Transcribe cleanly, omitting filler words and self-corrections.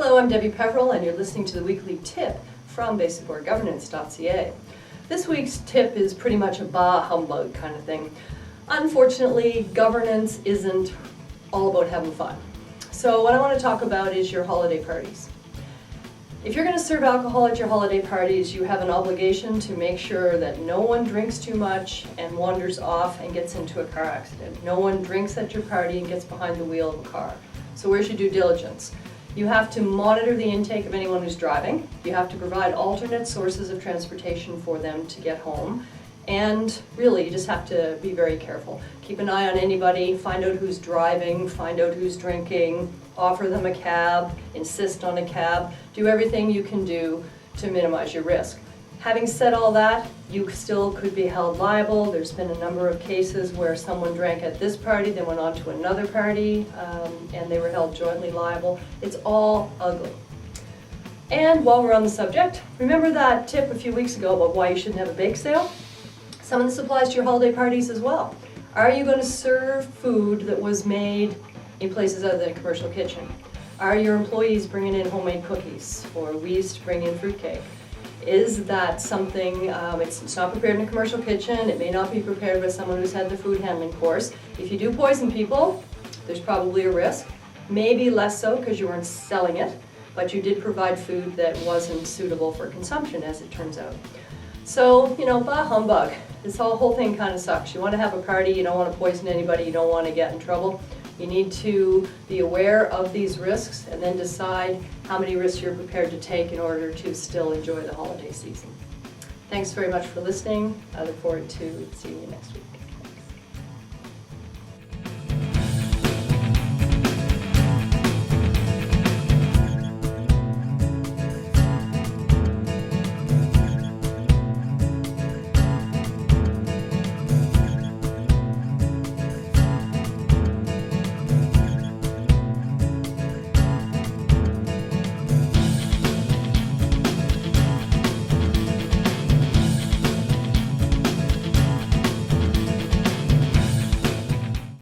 Hello, I'm Debbie Peverill, and you're listening to the weekly tip from basicboardgovernance.ca. This week's tip is pretty much a bah humbug kind of thing. Unfortunately, governance isn't all about having fun. So what I want to talk about is your holiday parties. If you're going to serve alcohol at your holiday parties, you have an obligation to make sure that no one drinks too much and wanders off and gets into a car accident. No one drinks at your party and gets behind the wheel of a car. So where's your due diligence? You have to monitor the intake of anyone who's driving. You have to provide alternate sources of transportation for them to get home. And really, you just have to be very careful. Keep an eye on anybody, find out who's driving, find out who's drinking, offer them a cab, insist on a cab. Do everything you can do to minimize your risk. Having said all that, you still could be held liable. There's been a number of cases where someone drank at this party, then went on to another party, and they were held jointly liable. It's all ugly. And while we're on the subject, remember that tip a few weeks ago about why you shouldn't have a bake sale? Some of this applies to your holiday parties as well. Are you going to serve food that was made in places other than a commercial kitchen? Are your employees bringing in homemade cookies, or we used to bring in fruitcake? Is that something, it's not prepared in a commercial kitchen, it may not be prepared by someone who's had the food handling course. If you do poison people, there's probably a risk. Maybe less so because you weren't selling it, but you did provide food that wasn't suitable for consumption, as it turns out. So, bah humbug. This whole thing kind of sucks. You want to have a party, you don't want to poison anybody, you don't want to get in trouble. You need to be aware of these risks and then decide how many risks you're prepared to take in order to still enjoy the holiday season. Thanks very much for listening. I look forward to seeing you next week.